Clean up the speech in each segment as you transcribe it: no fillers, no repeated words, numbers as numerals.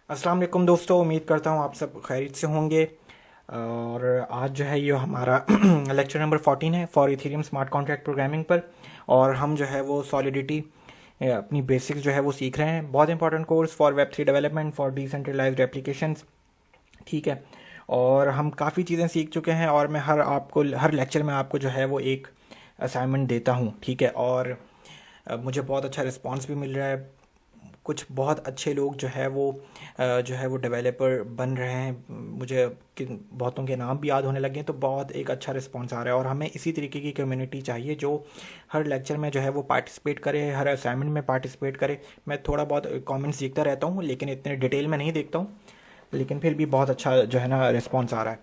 अस्सलाम वालेकुम दोस्तों, उम्मीद करता हूँ आप सब खैरियत से होंगे। और आज जो है ये हमारा लेक्चर नंबर 14 है for Ethereum smart contract programming पर। और हम जो है वो सॉलिडिटी अपनी बेसिक्स जो है वो सीख रहे हैं। बहुत important course for web 3 development for decentralised applications. ठीक है। और हम काफ़ी चीज़ें सीख चुके हैं और मैं हर लेक्चर में आपको जो है वो एक असाइनमेंट देता हूँ। ठीक है। और मुझे बहुत अच्छा रिस्पांस भी मिल रहा है। कुछ बहुत अच्छे लोग जो है वो डेवलपर बन रहे हैं। मुझे बहुतों के नाम भी याद होने लगे हैं, तो बहुत एक अच्छा रिस्पांस आ रहा है। और हमें इसी तरीके की कम्युनिटी चाहिए जो हर लेक्चर में जो है वो पार्टिसिपेट करे, हर असाइनमेंट में पार्टिसिपेट करे। मैं थोड़ा बहुत कमेंट्स देखता रहता हूँ, लेकिन इतने डिटेल में नहीं देखता हूँ, लेकिन फिर भी बहुत अच्छा जो है ना रिस्पॉन्स आ रहा है।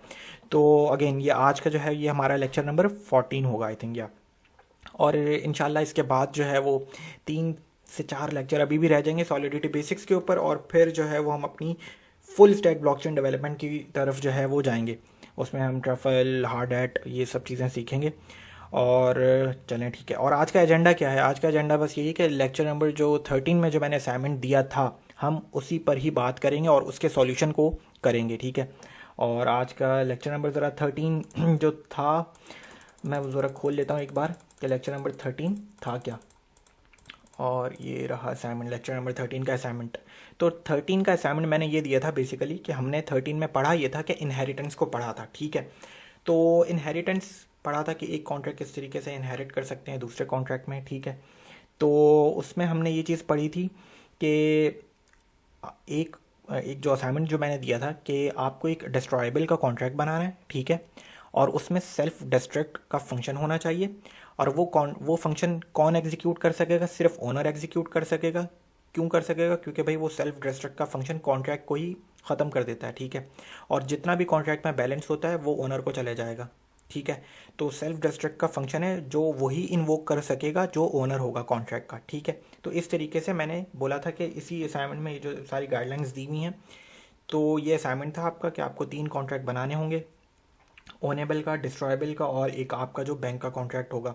तो अगेन ये आज का जो है ये हमारा लेक्चर नंबर 14 होगा आई थिंक, या और इंशाल्लाह इसके बाद जो है वो 3 से 4 लेक्चर अभी भी रह जाएंगे सॉलिडिटी बेसिक्स के ऊपर, और फिर जो है वो हम अपनी फुल स्टैक ब्लॉकचेन डेवलपमेंट की तरफ जो है वो जाएंगे। उसमें हम ट्रफल, हार्ड हैट, ये सब चीज़ें सीखेंगे। और चलें ठीक है। और आज का एजेंडा क्या है? आज का एजेंडा बस यही कि लेक्चर नंबर जो 13 में जो मैंने असाइनमेंट दिया था, हम उसी पर ही बात करेंगे और उसके सॉल्यूशन को करेंगे। ठीक है। और आज का लेक्चर नंबर ज़रा 13 जो था, मैं वो ज़रा खोल लेता हूँ एक बार कि लेक्चर नंबर 13 था क्या। और ये रहा असाइनमेंट, लेक्चर नंबर 13 का असाइनमेंट। तो 13 का असाइनमेंट मैंने ये दिया था बेसिकली कि हमने 13 में पढ़ा ये था कि इनहेरिटेंस को पढ़ा था। ठीक है। तो इनहेरिटेंस पढ़ा था कि एक कॉन्ट्रैक्ट किस तरीके से इनहेरिट कर सकते हैं दूसरे कॉन्ट्रैक्ट में। ठीक है। तो उसमें हमने ये चीज़ पढ़ी थी कि एक एक जो असाइनमेंट जो मैंने दिया था कि आपको एक डिस्ट्रॉयबल का कॉन्ट्रैक्ट बनाना है। ठीक है। और उसमें सेल्फ डिस्ट्रक्ट का फंक्शन होना चाहिए। और वो फंक्शन कौन एग्जीक्यूट कर सकेगा? सिर्फ ओनर एग्जीक्यूट कर सकेगा। क्यों कर सकेगा? क्योंकि भाई वो सेल्फ डिस्ट्रक्ट का फंक्शन कॉन्ट्रैक्ट को ही ख़त्म कर देता है। ठीक है। और जितना भी कॉन्ट्रैक्ट में बैलेंस होता है वो ओनर को चले जाएगा। ठीक है। तो सेल्फ डिस्ट्रक्ट का फंक्शन है जो वही इन्वोक कर सकेगा जो ओनर होगा कॉन्ट्रैक्ट का। ठीक है। तो इस तरीके से मैंने बोला था कि इसी असाइनमेंट में ये जो सारी गाइडलाइंस दी हुई हैं, तो ये असाइनमेंट था आपका कि आपको 3 कॉन्ट्रैक्ट बनाने होंगे, ओनेबल का, डिस्ट्रॉयबल का, और एक आपका जो बैंक का कॉन्ट्रैक्ट होगा।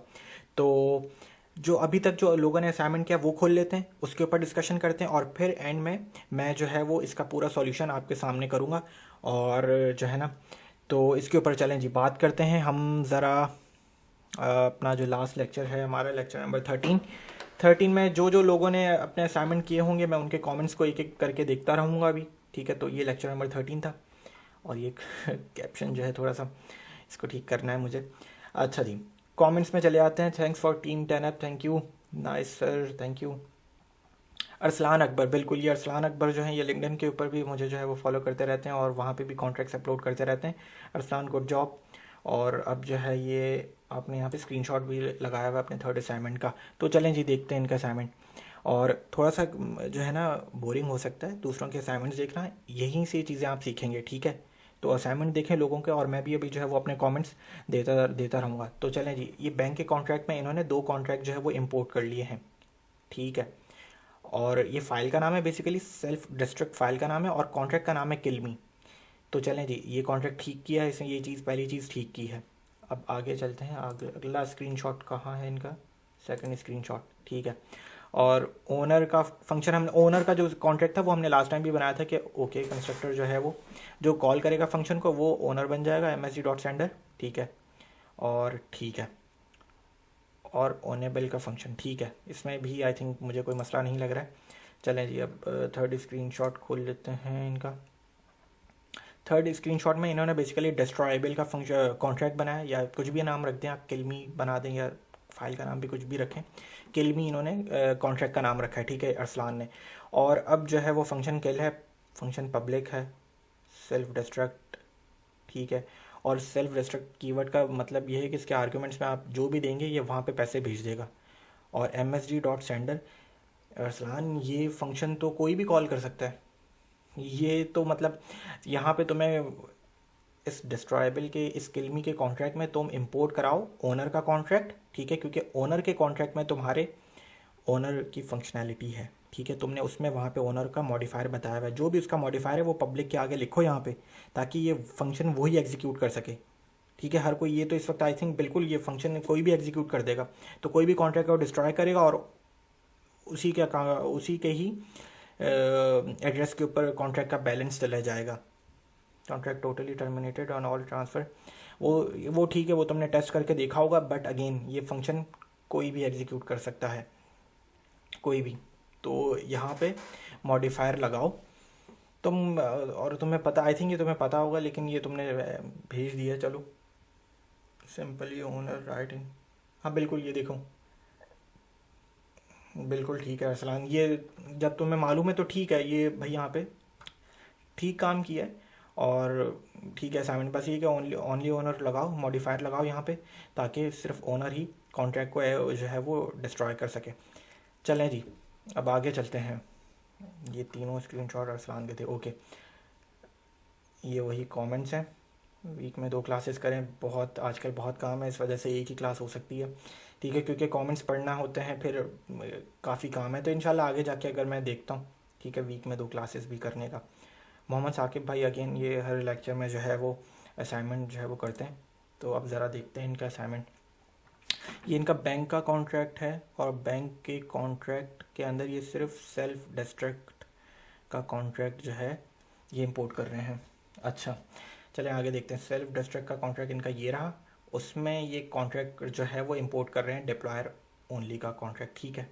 तो जो अभी तक जो लोगों ने असाइनमेंट किया वो खोल लेते हैं, उसके ऊपर डिस्कशन करते हैं, और फिर एंड में मैं जो है वो इसका पूरा सॉल्यूशन आपके सामने करूँगा। और जो है ना, तो इसके ऊपर चलें जी, बात करते हैं हम ज़रा। अपना जो लास्ट लेक्चर है हमारा, लेक्चर नंबर 13 में जो जो लोगों ने अपने असाइनमेंट किए होंगे मैं उनके कमेंट्स को एक एक करके देखता रहूँगा अभी। ठीक है। तो ये लेक्चर नंबर 13 था। और ये कैप्शन जो है थोड़ा सा इसको ठीक करना है मुझे। अच्छा जी, कमेंट्स में चले आते हैं। Thanks for team 10 up, thank you, nice sir, thank you. Arsalan Akbar, बिल्कुल ये अरसलान अकबर जो है ये लिंक्डइन के ऊपर भी मुझे जो है वो फॉलो करते रहते हैं और वहाँ पे भी कॉन्ट्रैक्ट्स अपलोड करते रहते हैं। Arsalan, good job. और अब जो है ये आपने यहाँ पे स्क्रीनशॉट भी लगाया हुआ है अपने थर्ड असाइनमेंट का। तो चलें जी, देखते हैं इनका असाइनमेंट। और थोड़ा सा जो है ना बोरिंग हो सकता है दूसरों के असाइनमेंट्स देखना, यहीं से चीज़ें आप सीखेंगे। ठीक है। तो असाइनमेंट देखें लोगों के, और मैं भी अभी जो है वो अपने कमेंट्स देता देता रहूँगा। तो चलें जी, ये बैंक के कॉन्ट्रैक्ट में इन्होंने 2 कॉन्ट्रैक्ट जो है वो इम्पोर्ट कर लिए हैं। ठीक है। और ये फाइल का नाम है बेसिकली सेल्फ डिस्ट्रक्ट फाइल का नाम है, और कॉन्ट्रैक्ट का नाम है किलमी। तो चलें जी, ये कॉन्ट्रैक्ट ठीक किया है इसने, ये चीज़ पहली चीज़ ठीक की है। अब आगे चलते हैं। आगे अगला स्क्रीनशॉट कहाँ है इनका? Second screenshot. ठीक है। और ओनर का फंक्शन, हमने ओनर का जो कॉन्ट्रैक्ट था वो हमने लास्ट टाइम भी बनाया था कि ओके कंस्ट्रक्टर जो है वो जो कॉल करेगा फंक्शन को वो ओनर बन जाएगा, msg.sender। ठीक है। और ठीक है। और ओनेबल का फंक्शन ठीक है, इसमें भी आई थिंक मुझे कोई मसला नहीं लग रहा है। चलें जी, अब थर्ड स्क्रीनशॉट खोल लेते हैं इनका। थर्ड स्क्रीनशॉट में इन्होंने बेसिकली डिस्ट्रॉयबल का फंक्शन कॉन्ट्रैक्ट बनाया, या कुछ भी नाम रख दें आप, किलमी बना दें या फाइल का नाम भी कुछ भी रखें। किलमी इन्होंने कॉन्ट्रैक्ट का नाम रखा है। ठीक है, अरसलान ने। और अब जो है वो फंक्शन किल है, फंक्शन पब्लिक है, सेल्फ डिस्ट्रक्ट। ठीक है। और सेल्फ डिस्ट्रक्ट कीवर्ड का मतलब ये है कि इसके आर्ग्यूमेंट्स में आप जो भी देंगे ये वहाँ पे पैसे भेज देगा। और msg.sender, अरसलान ये फंक्शन तो कोई भी कॉल कर सकता है। ये तो मतलब यहाँ पे तुम्हें इस डिस्ट्रॉयबल के इस किलमी के कॉन्ट्रैक्ट में तुम इंपोर्ट कराओ ओनर का कॉन्ट्रैक्ट। ठीक है। क्योंकि ओनर के कॉन्ट्रैक्ट में तुम्हारे ओनर की फंक्शनैलिटी है। ठीक है। तुमने उसमें वहाँ पे ओनर का मॉडिफायर बताया हुआ है, जो भी उसका मॉडिफायर है वो पब्लिक के आगे लिखो यहाँ पे, ताकि ये फंक्शन वही एग्जीक्यूट कर सके। ठीक है। हर कोई ये तो इस वक्त आई थिंक बिल्कुल ये फंक्शन कोई भी एग्जीक्यूट कर देगा। तो कोई भी कॉन्ट्रैक्ट को डिस्ट्रॉय करेगा और उसी के ही एड्रेस के ऊपर कॉन्ट्रैक्ट का बैलेंस चला जाएगा। Contract totally terminated on all transfer, वो ठीक है, वो तुमने टेस्ट करके देखा होगा, बट अगेन ये फंक्शन कोई भी एग्जीक्यूट कर सकता है, कोई भी। तो यहाँ पे मॉडिफायर लगाओ तुम, और तुम्हें पता, आई थिंक ये तुम्हें पता होगा, लेकिन ये तुमने भेज दिया। चलो सिंपली ओनर राइटिंग, हाँ बिल्कुल, ये देखो बिल्कुल ठीक है अरसलान, ये जब तुम्हें मालूम है तो ठीक है, ये भाई यहाँ पे ठीक काम किया है और ठीक है असाइनमेंट। बस ये कि ओनली ओनर लगाओ, मॉडिफायर लगाओ यहाँ पे, ताकि सिर्फ ओनर ही कॉन्ट्रैक्ट को जो है वो डिस्ट्रॉय कर सके। चलें जी, अब आगे चलते हैं। ये तीनों स्क्रीनशॉट अरसलान के थे, ओके। ये वही कमेंट्स हैं, वीक में 2 क्लासेस करें, बहुत आजकल बहुत काम है, इस वजह से एक ही क्लास हो सकती है, ठीक है, क्योंकि कमेंट्स पढ़ना होते हैं, फिर काफ़ी काम है। तो इंशाल्लाह आगे जाके अगर मैं देखता हूँ, ठीक है, वीक में 2 क्लासेस भी करने का। मोहम्मद साकिब भाई अगेन ये हर लेक्चर में जो है वो असाइनमेंट जो है वो करते हैं, तो अब ज़रा देखते हैं इनका असाइनमेंट। ये इनका बैंक का कॉन्ट्रैक्ट है, और बैंक के कॉन्ट्रैक्ट के अंदर ये सिर्फ सेल्फ डिस्ट्रक्ट का कॉन्ट्रैक्ट जो है ये इंपोर्ट कर रहे हैं। अच्छा चलें आगे देखते हैं। सेल्फ डिस्ट्रक्ट का कॉन्ट्रैक्ट इनका ये रहा, उसमें ये कॉन्ट्रैक्ट जो है वो इंपोर्ट कर रहे हैं डिप्लॉयर ओनली का कॉन्ट्रैक्ट, ठीक है।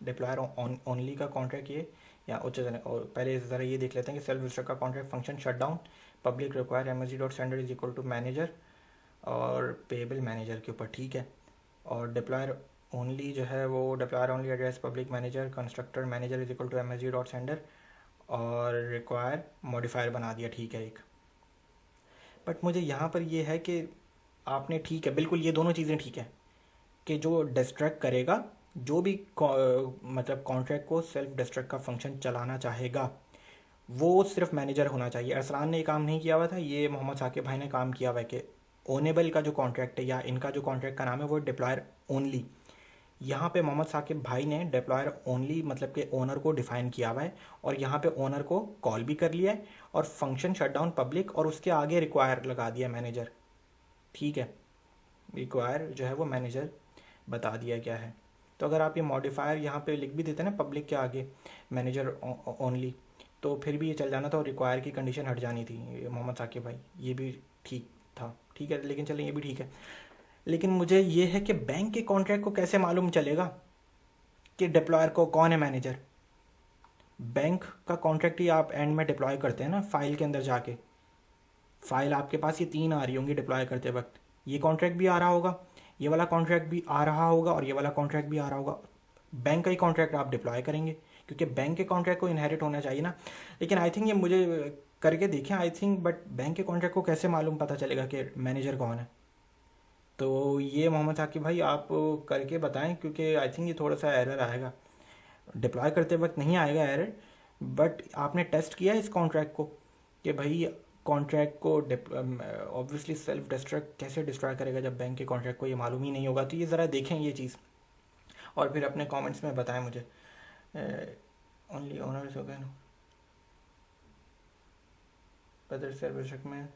डिप्लॉयर ओनली का कॉन्ट्रैक्ट ये, या उच्च और पहले ज़रा ये देख लेते हैं कि सेल्फ डिस्ट्रक्ट का contract function shut down public require MSG dot standard is equal to manager और पेबल मैनेजर के ऊपर, ठीक है। और डिप्लॉयर ओनली जो है वो deployer only address public manager constructor manager is equal to MSG dot standard और रिक्वायर मॉडिफायर बना दिया, ठीक है एक। बट मुझे यहाँ पर ये है कि आपने, ठीक है बिल्कुल ये दोनों चीज़ें ठीक है, कि जो डिस्ट्रैक्ट करेगा, जो भी मतलब कॉन्ट्रैक्ट को सेल्फ डिस्ट्रक्ट का फंक्शन चलाना चाहेगा, वो सिर्फ मैनेजर होना चाहिए। अरसलान ने ये काम नहीं किया हुआ था, ये मोहम्मद साकिब भाई ने काम किया हुआ है कि ओनेबल का जो कॉन्ट्रैक्ट है, या इनका जो कॉन्ट्रैक्ट का नाम है वो डिप्लॉयर ओनली। यहाँ पे मोहम्मद साकिब भाई ने डिप्लॉयर ओनली मतलब कि ओनर को डिफाइन किया हुआ है, और यहाँ पे ओनर को कॉल भी कर लिया है, और फंक्शन शटडाउन पब्लिक, और उसके आगे रिक्वायर लगा दिया मैनेजर, ठीक है। रिक्वायर जो है वो मैनेजर बता दिया क्या है। तो अगर आप ये मॉडिफायर यहाँ पे लिख भी देते ना पब्लिक के आगे मैनेजर ओनली, तो फिर भी ये चल जाना था, और रिक्वायर की कंडीशन हट जानी थी मोहम्मद साकिब भाई, ये भी ठीक था, ठीक है। लेकिन चलें ये भी ठीक है, लेकिन मुझे ये है कि बैंक के कॉन्ट्रैक्ट को कैसे मालूम चलेगा कि डिप्लॉयर को कौन है मैनेजर। बैंक का कॉन्ट्रैक्ट ही आप एंड में डिप्लॉय करते हैं ना, फाइल के अंदर जाके, फाइल आपके पास ये 3 आ रही होंगी डिप्लॉय करते वक्त, ये कॉन्ट्रैक्ट भी आ रहा होगा, ये वाला कॉन्ट्रैक्ट भी आ रहा होगा, और ये वाला कॉन्ट्रैक्ट भी आ रहा होगा। बैंक का ही कॉन्ट्रैक्ट आप डिप्लॉय करेंगे, क्योंकि बैंक के कॉन्ट्रैक्ट को इनहेरिट होना चाहिए ना। लेकिन आई थिंक ये मुझे करके देखें आई थिंक, बट बैंक के कॉन्ट्रैक्ट को कैसे मालूम पता चलेगा कि मैनेजर कौन है। तो ये मोहम्मद साकिब भाई आप करके बताएं, क्योंकि आई थिंक ये थोड़ा सा एरर आएगा, डिप्लॉय करते वक्त नहीं आएगा एरर, बट आपने टेस्ट किया है इस कॉन्ट्रैक्ट को कि भाई कॉन्ट्रैक्ट को ऑब्वियसली सेल्फ डिस्ट्रक्ट कैसे डिस्ट्रॉय करेगा जब बैंक के कॉन्ट्रैक्ट को ये मालूम ही नहीं होगा। तो ये ज़रा देखें ये चीज़, और फिर अपने कमेंट्स में बताएं मुझे। ओनली ओनर्स हो गए ना, बदर सेल्फ डिस्ट्रक्ट में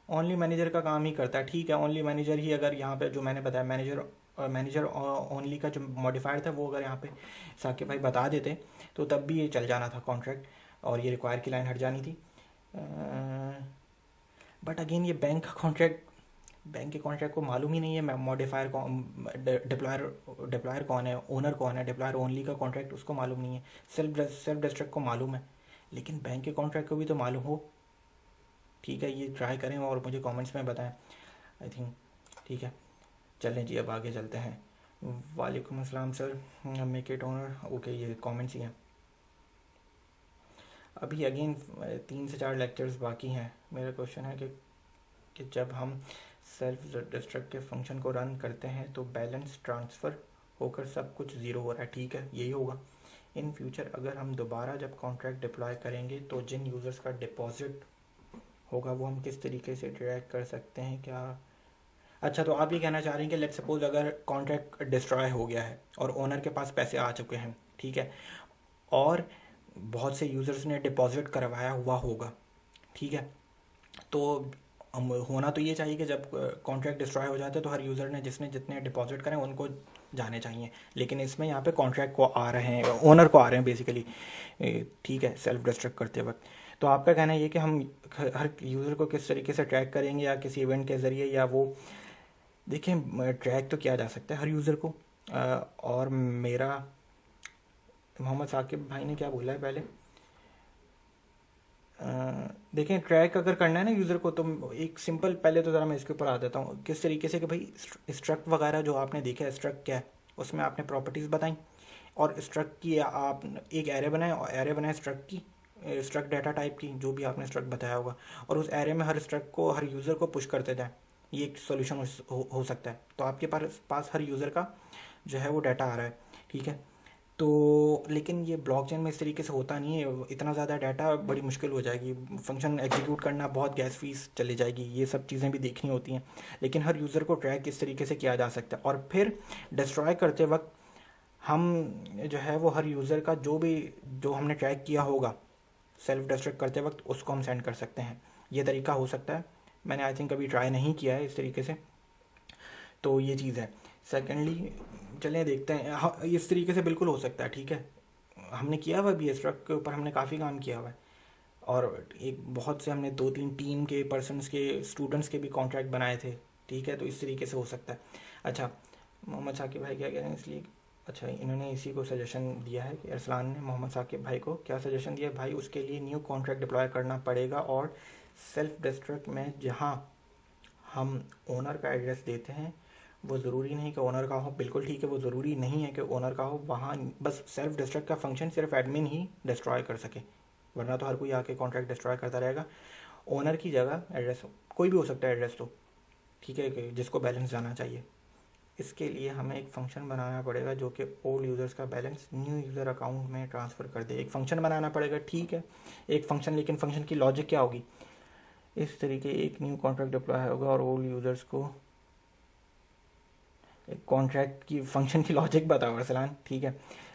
ओनली मैनेजर का काम ही करता है, ठीक है। ओनली मैनेजर ही, अगर यहाँ पे जो मैंने बताया मैनेजर ओनली का जो मॉडिफायर था वो अगर यहाँ पे साकिब भाई बता देते तो तब भी ये चल जाना था कॉन्ट्रैक्ट, और ये रिक्वायर की लाइन हट जानी थी। बट अगेन ये बैंक का कॉन्ट्रैक्ट, बैंक के कॉन्ट्रैक्ट को मालूम ही नहीं है मॉडिफायर कौन, डिप्लॉयर कौन है, ओनर कौन है। डिप्लॉयर ओनली का कॉन्ट्रैक्ट उसको मालूम नहीं है, सेल्फ डिस्ट्रक्ट को मालूम है, लेकिन बैंक के कॉन्ट्रैक्ट को भी तो मालूम हो, ठीक है। ये ट्राई करें और मुझे कमेंट्स में बताएं, आई थिंक ठीक है। चलें जी अब आगे चलते हैं। वालेकुम अस्सलाम sir, make it honour, okay ये कमेंट्स ही हैं। अभी अगेन 3 से 4 लेक्चर्स बाकी हैं। मेरा क्वेश्चन है कि जब हम सेल्फ डिस्ट्रक्ट के फंक्शन को रन करते हैं तो बैलेंस ट्रांसफ़र होकर सब कुछ ज़ीरो हो रहा है, ठीक है, यही होगा। इन फ्यूचर अगर हम दोबारा जब कॉन्ट्रैक्ट डिप्लॉय करेंगे तो जिन यूज़र्स का डिपॉजिट होगा वो हम किस तरीके से ट्रैक कर सकते हैं क्या। अच्छा, तो आप ये कहना चाह रहे हैं कि लेट्स सपोज अगर कॉन्ट्रैक्ट डिस्ट्रॉय हो गया है और ओनर के पास पैसे आ चुके हैं, ठीक है, और बहुत से यूज़र्स ने डिपॉजिट करवाया हुआ होगा, ठीक है, तो होना तो ये चाहिए कि जब कॉन्ट्रैक्ट डिस्ट्रॉय हो जाता है तो हर यूज़र ने जिसने जितने डिपॉजिट करें उनको जाने चाहिए, लेकिन इसमें यहाँ पे कॉन्ट्रैक्ट को आ रहे हैं, ओनर को आ रहे हैं बेसिकली, ठीक है, सेल्फ डिस्ट्रक्ट करते वक्त। तो आपका कहना ये कि हम हर यूज़र को किस तरीके से ट्रैक करेंगे, या किसी इवेंट के ज़रिए, या वो देखिए ट्रैक तो किया जा सकता है हर यूज़र को। और मेरा मोहम्मद साकिब भाई ने क्या बोला है पहले, देखें ट्रैक अगर करना है ना यूज़र को, तो एक सिंपल, पहले तो ज़रा मैं इसके ऊपर आ जाता हूँ किस तरीके से कि भाई स्ट्रक्ट वगैरह जो आपने देखा है, स्ट्रक्ट क्या है, उसमें आपने प्रॉपर्टीज़ बताई, और स्ट्रक्ट की आप एक एरे बनाए, और एरे बनाए स्ट्रक्ट की, स्ट्रक्ट डाटा टाइप की, जो भी आपने स्ट्रक्ट बताया होगा, और उस एरे में हर स्ट्रक्ट को, हर यूज़र को पुश करते जाए। ये एक सोल्यूशन हो सकता है। तो आपके पास हर यूज़र का जो है वो डाटा आ रहा है, ठीक है। तो लेकिन ये ब्लॉकचेन में इस तरीके से होता नहीं है, इतना ज़्यादा डाटा बड़ी मुश्किल हो जाएगी, फंक्शन एग्जीक्यूट करना बहुत गैस फीस चली जाएगी, ये सब चीज़ें भी देखनी होती हैं। लेकिन हर यूज़र को ट्रैक इस तरीके से किया जा सकता है, और फिर डिस्ट्रॉय करते वक्त हम जो है वो हर यूज़र का जो हमने ट्रैक किया होगा सेल्फ डिस्ट्रक्ट करते वक्त, उसको हम सेंड कर सकते हैं। ये तरीका हो सकता है, मैंने आई थिंक कभी ट्राई नहीं किया है इस तरीके से, तो ये चीज़ है। सेकेंडली चलें देखते हैं, हाँ इस तरीके से बिल्कुल हो सकता है, ठीक है। हमने किया हुआ भी है स्ट्रक्ट के ऊपर, हमने काफ़ी काम किया हुआ है, और एक बहुत से हमने 2-3 टीम के पर्सनस के, स्टूडेंट्स के भी कॉन्ट्रैक्ट बनाए थे, ठीक है। तो इस तरीके से हो सकता है। अच्छा, मोहम्मद साकिब भाई क्या कह रहे हैं, इसलिए अच्छा इन्होंने इसी को सजेशन दिया है कि अरसलान ने मोहम्मद साकिब भाई को क्या सजेशन दिया, भाई उसके लिए न्यू कॉन्ट्रैक्ट डिप्लॉय करना पड़ेगा, और सेल्फ डिस्ट्रक्ट में जहाँ हम ओनर का एड्रेस देते हैं, वो ज़रूरी नहीं कि ओनर का हो, बिल्कुल ठीक है, वो ज़रूरी नहीं है कि ओनर का हो, वहाँ बस सेल्फ डिस्ट्रक्ट का फंक्शन सिर्फ एडमिन ही डिस्ट्रॉय कर सके, वरना तो हर कोई आके कॉन्ट्रैक्ट डिस्ट्रॉय करता रहेगा। ओनर की जगह एड्रेस कोई भी हो सकता है एड्रेस, तो ठीक है कि जिसको बैलेंस जाना चाहिए। इसके लिए हमें एक फ़ंक्शन बनाना पड़ेगा जो कि ओल्ड यूज़र्स का बैलेंस न्यू यूज़र अकाउंट में ट्रांसफ़र कर दे। एक फ़ंक्शन बनाना पड़ेगा, ठीक है, एक फ़ंक्शन, लेकिन फ़ंक्शन की लॉजिक क्या होगी, इस तरीके एक न्यू कॉन्ट्रैक्ट डिप्लॉय होगा और ओल्ड यूज़र्स को कॉन्ट्रैक्ट की फंक्शन की लॉजिक बताओ अरसलान, ठीक है।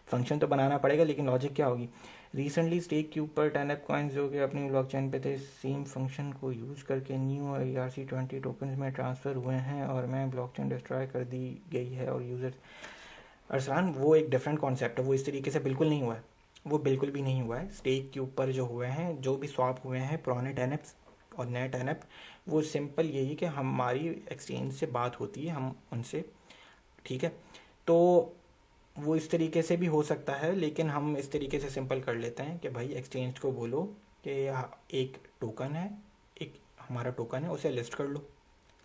फंक्शन तो बनाना पड़ेगा, लेकिन लॉजिक क्या होगी। रिसेंटली स्टेक क्यूब पर 10 कॉइन्स जो कि अपनी ब्लॉकचेन पे थे, सेम फंक्शन को यूज़ करके न्यू ERC20 टोकन्स में ट्रांसफ़र हुए हैं, और मैं ब्लॉकचेन डिस्ट्रॉय कर दी गई है, और यूज़र अरसलान वो एक डिफरेंट कॉन्सेप्ट है, वो इस तरीके से बिल्कुल नहीं हुआ है, वो बिल्कुल भी नहीं हुआ है। स्टेक क्यूब पर जो हुए हैं, जो भी स्वैप हुए हैं पुराने 10 और नए 10, वो सिंपल यही कि हमारी एक्सचेंज से बात होती है, हम उनसे, ठीक है। तो वो इस तरीके से भी हो सकता है, लेकिन हम इस तरीके से सिंपल कर लेते हैं कि भाई एक्सचेंज को बोलो कि एक टोकन है, एक हमारा टोकन है, उसे लिस्ट कर लो।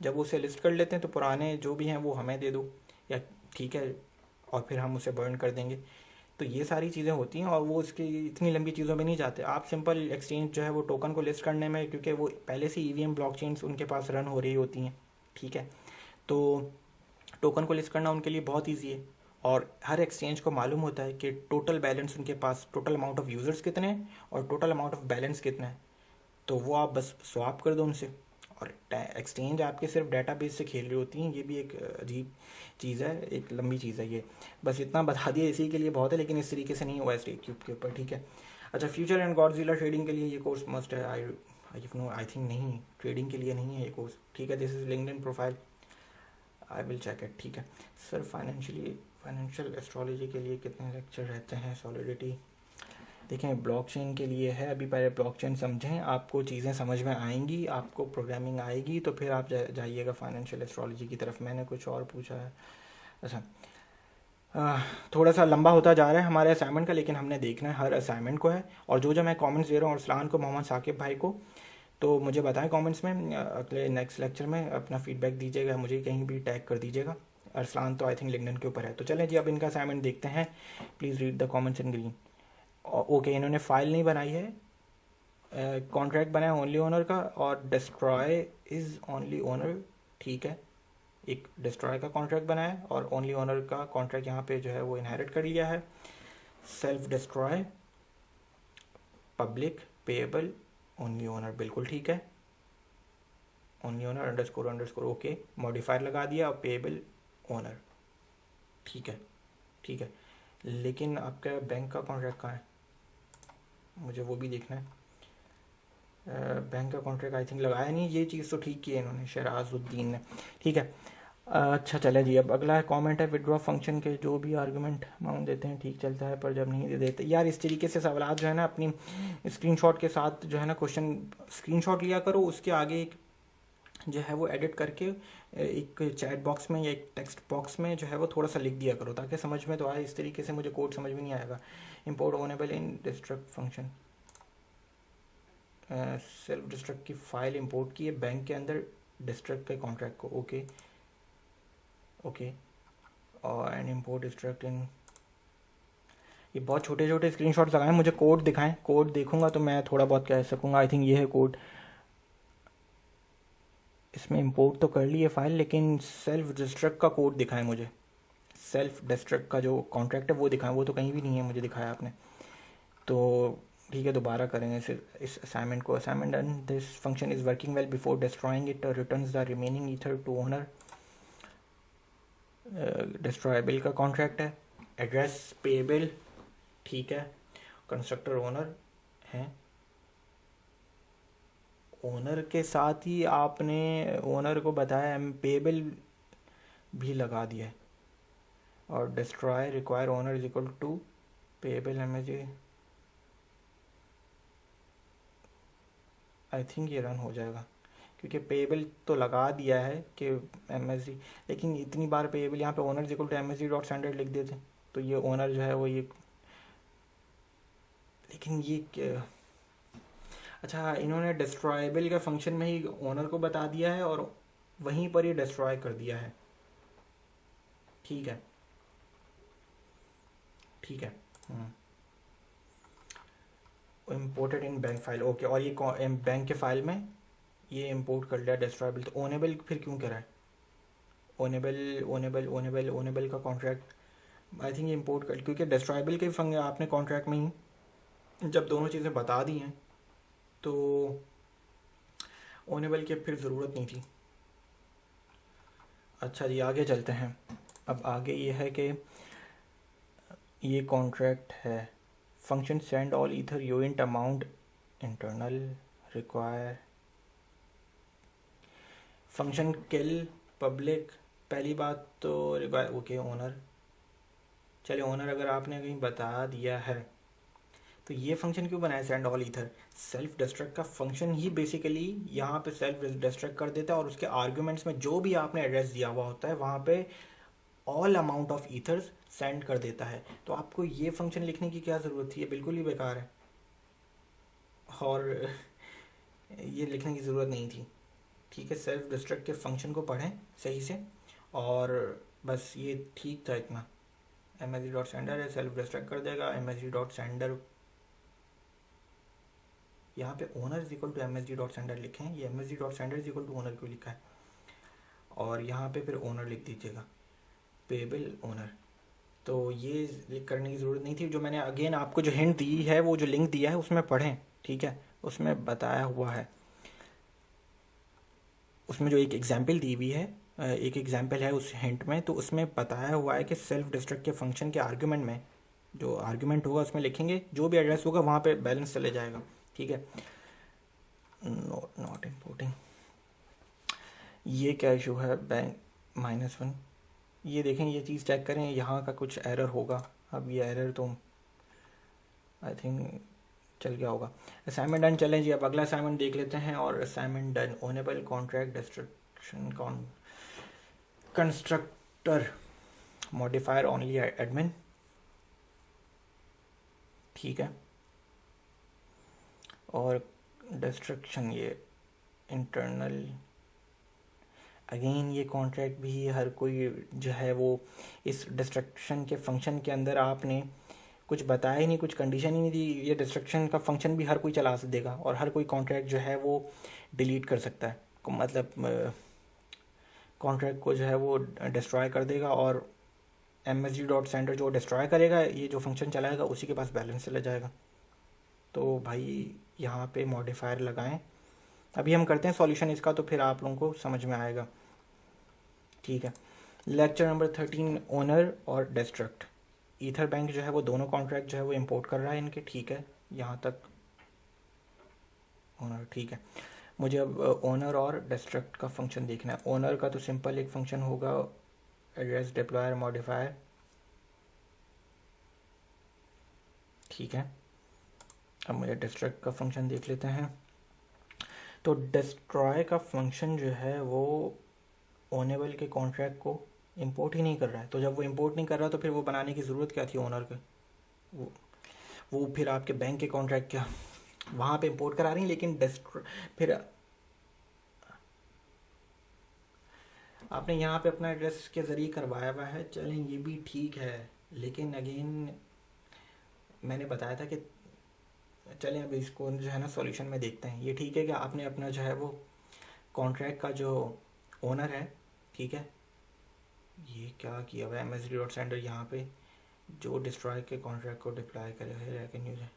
जब उसे लिस्ट कर लेते हैं तो पुराने जो भी हैं वो हमें दे दो, या ठीक है, और फिर हम उसे बर्न कर देंगे। तो ये सारी चीज़ें होती हैं, और वो इसकी इतनी लंबी चीज़ों में नहीं जाते। आप सिंपल एक्सचेंज जो है वो टोकन को लिस्ट करने में, क्योंकि वो पहले से EVM ब्लॉकचेन्स उनके पास रन हो रही होती हैं, ठीक है। तो टोकन को लिस्ट करना उनके लिए बहुत ईजी है, और हर एक्सचेंज को मालूम होता है कि टोटल बैलेंस उनके पास, टोटल अमाउंट ऑफ यूज़र्स कितने हैं और टोटल अमाउंट ऑफ बैलेंस कितना है। तो वो आप बस स्वैप कर दो उनसे, और एक्सचेंज आपके सिर्फ डाटाबेस से खेल रही होती हैं। ये भी एक अजीब चीज़ है, एक लंबी चीज़ है ये, बस इतना बता दिया इसी के लिए बहुत है, लेकिन इस तरीके से नहीं हुआ है स्टेक क्यूब के ऊपर, ठीक है। अच्छा, फ्यूचर एंड गॉडजिला ट्रेडिंग के लिए ये कोर्स मस्ट है, आई थिंक नहीं, ट्रेडिंग के लिए नहीं है ये कोर्स, ठीक है। This is LinkedIn profile, I will check it, ठीक है। सर फाइनेंशियल एस्ट्रोलॉजी के लिए कितने लेक्चर रहते हैं, सॉलिडिटी देखें ब्लॉकचेन के लिए है, अभी पहले ब्लॉकचेन समझें, आपको चीज़ें समझ में आएंगी, आपको प्रोग्रामिंग आएगी, तो फिर आप जाइएगा फाइनेंशियल एस्ट्रोलॉजी की तरफ। मैंने कुछ और पूछा है, अच्छा थोड़ा सा लंबा होता जा रहा है हमारे असाइनमेंट का, लेकिन हमने देखना है हर असाइनमेंट को है। और जो मैं कमेंट्स दे रहा हूँ अरसलान को, मोहम्मद साकिब भाई को, तो मुझे बताएं कमेंट्स में, अगले नेक्स्ट लेक्चर में अपना फीडबैक दीजिएगा, मुझे कहीं भी टैग कर दीजिएगा। अरसलान तो आई थिंक लिंक्डइन के ऊपर है। तो चलें जी, अब इनका असाइनमेंट देखते हैं। Please read the comments in green. Okay, इन्होंने फाइल नहीं बनाई है, कॉन्ट्रैक्ट बनाया ओनली ओनर का, और डिस्ट्रॉय इज़ ओनली ओनर, ठीक है। एक डिस्ट्रॉय का कॉन्ट्रैक्ट बनाया है, और ओनली ओनर का कॉन्ट्रैक्ट यहाँ पे जो है वो इनहेरिट कर लिया है। Self destroy, public, payable, only owner, बिल्कुल ठीक है। Only owner underscore okay, modifier लगा दिया, और पेएबल ओनर, ठीक है, ठीक है। लेकिन आपका बैंक का कॉन्ट्रैक्ट कहाँ है, मुझे वो भी देखना है। बैंक का कॉन्ट्रैक्ट आई थिंक लगाया नहीं, ये चीज़ तो ठीक की है इन्होंने, शराजुद्दीन ने, ठीक है। अच्छा चले जी, अब अगला कमेंट है विड्रॉ फंक्शन के जो भी आर्गुमेंट अमाउंट देते हैं ठीक चलता है, पर जब नहीं दे देते यार इस तरीके से सवाल जो है ना अपनी स्क्रीनशॉट के साथ जो है ना क्वेश्चन स्क्रीनशॉट लिया करो, उसके आगे एक जो है वो एडिट करके एक चैट बॉक्स में या एक टेक्स्ट बॉक्स में जो है वो थोड़ा सा लिख दिया करो ताकि समझ में तो आए। इस तरीके से मुझे कोड समझ में नहीं आएगा। इंपोर्ट ओनेबल इन डिस्ट्रक्ट फंक्शन, सेल्फ डिस्ट्रक्ट की फाइल इंपोर्ट की है बैंक के अंदर डिस्ट्रक्ट के कॉन्ट्रैक्ट को। ओके ओके और एंड इंपोर्ट डिस्ट्रक्ट इन, ये बहुत छोटे छोटे स्क्रीनशॉट्स लगाएं, मुझे कोड दिखाएं, कोड देखूंगा तो मैं थोड़ा बहुत कह सकूंगा। आई थिंक ये है कोड, इसमें इंपोर्ट तो कर ली है फाइल, लेकिन सेल्फ डिस्ट्रक्ट का कोड दिखाएं मुझे, सेल्फ डिस्ट्रक्ट का जो कॉन्ट्रैक्ट है वो दिखाएं, वो तो कहीं भी नहीं है मुझे दिखाया आपने। तो ठीक है दोबारा करेंगे इस असाइनमेंट को। Assignment done, this function is working well before destroying it returns the remaining ether to owner. Destroyable का कॉन्ट्रैक्ट है, एड्रेस पेएबल ठीक है, कंस्ट्रक्टर ओनर है, ओनर के साथ ही आपने ओनर को बताया पेएबल भी लगा दिया है, और destroy require owner is equal to payable MSG. I think ये रन हो जाएगा क्योंकि पेएबल तो लगा दिया है कि एमएसजी, लेकिन इतनी बार पेएबल यहाँ पे owner is equal to MSG dot standard लिख देते तो ये ओनर जो है वो ये, लेकिन ये अच्छा इन्होंने डिस्ट्रॉयबल के फंक्शन में ही ओनर को बता दिया है और वहीं पर ही डिस्ट्रॉय कर दिया है। ठीक है ठीक है इम्पोर्टेड इन बैंक फाइल। ओके और ये बैंक के फाइल में ये इंपोर्ट कर लिया डिस्ट्रॉयबल, तो ओनेबल फिर क्यों करा है? ओनेबल ओनेबल ओनेबल ओनेबल का कॉन्ट्रैक्ट आई थिंक इंपोर्ट कर, क्योंकि डिस्ट्रॉयबल के फंग आपने कॉन्ट्रैक्ट में ही जब दोनों चीज़ें बता दी हैं तो ओनेबल की फिर ज़रूरत नहीं थी। अच्छा जी आगे चलते हैं। अब आगे ये है कि ये कॉन्ट्रैक्ट है function send all ether unit amount internal require function kill public. पहली बात तो रिक्वायर ओके ओनर, चलिए ओनर अगर आपने कहीं बता दिया है तो ये फंक्शन क्यों बनाया send all ether? Self destruct का फंक्शन ही बेसिकली यहाँ पे सेल्फ डिस्ट्रक्ट कर देता है और उसके आर्ग्यूमेंट्स में जो भी आपने एड्रेस दिया हुआ होता है वहाँ पे all amount of ethers send कर देता है। तो आपको ये फंक्शन लिखने की क्या ज़रूरत थी, ये बिल्कुल ही बेकार है और ये लिखने की ज़रूरत नहीं थी। ठीक है सेल्फ डिस्ट्रक्ट के फंक्शन को पढ़ें सही से और बस ये ठीक था इतना। एमएसजी डॉट सेंडर है सेल्फ डिस्ट्रक्ट कर देगा, एमएसजी डॉट सेंडर यहाँ पे owner is equal to MSG dot sender लिखें, ये MSG dot sender is equal to owner क्यों लिखा है, और यहाँ पे फिर ओनर लिख दीजिएगा पेएबल ओनर। तो ये करने की ज़रूरत नहीं थी। जो मैंने अगेन आपको जो हिंट दी है वो जो लिंक दिया है उसमें पढ़ें, ठीक है उसमें बताया हुआ है, उसमें जो एक एग्जाम्पल दी हुई है एक एग्जाम्पल है उस हिंट में, तो उसमें बताया हुआ है कि सेल्फ डिस्ट्रक्ट के फंक्शन के आर्ग्यूमेंट में जो आर्ग्यूमेंट होगा उसमें लिखेंगे जो भी एड्रेस होगा वहाँ पे बैलेंस चले जाएगा। ठीक है नॉट इम्पोर्टिंग, ये क्या इशू है बैंक -1, ये देखें ये चीज़ चेक करें यहाँ का कुछ एरर होगा। अब ये एरर तो आई थिंक चल गया होगा। असाइनमेंट डन, चलें जी अब अगला असाइनमेंट देख लेते हैं। और assignment done ownable contract destruction constructor modifier only admin. ठीक है और डिस्ट्रक्शन ये इंटरनल, अगेन ये कॉन्ट्रैक्ट भी हर कोई जो है वो इस डिस्ट्रक्शन के फंक्शन के अंदर आपने कुछ बताया ही नहीं, कुछ कंडीशन ही नहीं दी। ये डिस्ट्रक्शन का फंक्शन भी हर कोई चला देगा और हर कोई कॉन्ट्रैक्ट जो है वो डिलीट कर सकता है, मतलब कॉन्ट्रैक्ट को जो है वो डिस्ट्रॉय कर देगा और एमएसजी डॉट सेंडर जो डिस्ट्रॉय करेगा ये जो फंक्शन चलाएगा उसी के पास बैलेंस चला जाएगा। तो भाई यहाँ पे मॉडिफायर लगाएं, अभी हम करते हैं सॉल्यूशन इसका तो फिर आप लोगों को समझ में आएगा। ठीक है लेक्चर नंबर 13 ओनर और डिस्ट्रक्ट। ईथर बैंक जो है वो दोनों कॉन्ट्रैक्ट जो है वो इंपोर्ट कर रहा है इनके, ठीक है यहाँ तक ओनर ठीक है। मुझे अब ओनर और डिस्ट्रक्ट का फंक्शन देखना है। ओनर का तो सिंपल एक फंक्शन होगा, एड्रेस डिप्लॉयर मॉडिफायर, ठीक है। अब मुझे डिस्ट्रक्ट का फंक्शन देख लेते हैं। तो डिस्ट्रॉय का फंक्शन जो है वो ओनेबल के कॉन्ट्रैक्ट को इंपोर्ट ही नहीं कर रहा है। तो जब वो इंपोर्ट नहीं कर रहा तो फिर वो बनाने की ज़रूरत क्या थी ओनर के? वो फिर आपके बैंक के कॉन्ट्रैक्ट क्या वहाँ पे इंपोर्ट करा रही हैं, लेकिन फिर आपने यहाँ पे अपना एड्रेस के ज़रिए करवाया हुआ है, चलें ये भी ठीक है। लेकिन अगेन मैंने बताया था कि चलें अब इसको जो है ना सॉल्यूशन में देखते हैं। ये ठीक है कि आपने अपना जो है वो कॉन्ट्रैक्ट का जो ओनर है, ठीक है, ये क्या किया हुआ है MSD डॉट सेंडर, यहाँ पे जो डिस्ट्रॉय के कॉन्ट्रैक्ट को डिप्लॉय करे है कैन यूज है।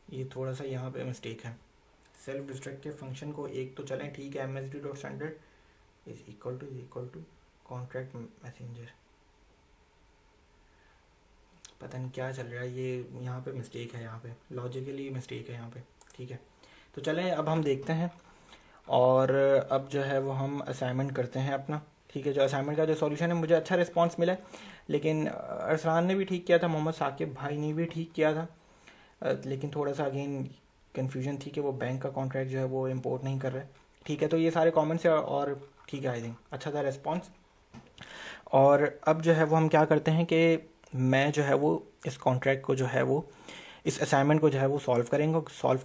ये थोड़ा सा यहाँ पे मिस्टेक है। सेल्फ डिस्ट्रक्ट के फंक्शन को एक तो चलें ठीक है, MSD dot sender is equal to contract messenger, पता नहीं क्या चल रहा है, ये यहाँ पे मिस्टेक है, यहाँ पे लॉजिकली मिस्टेक है यहाँ पे, ठीक है। तो चलें अब हम देखते हैं और अब जो है वो हम असाइनमेंट करते हैं अपना, ठीक है। जो असाइनमेंट का जो सॉल्यूशन है, मुझे अच्छा रिस्पांस मिला है, लेकिन अरसलान ने भी ठीक किया था, मोहम्मद साकिब भाई ने भी ठीक किया था, लेकिन थोड़ा सा अगेन कन्फ्यूजन थी कि वो बैंक का कॉन्ट्रैक्ट जो है वो इम्पोर्ट नहीं कर रहा है, ठीक है। तो ये सारे कॉमेंट्स है और ठीक है, आई थिंक अच्छा था रेस्पॉन्स। और अब जो है वो हम क्या करते हैं कि मैं जो है वो इस कॉन्ट्रैक्ट को जो है वो इस असाइनमेंट को जो है वो सॉल्व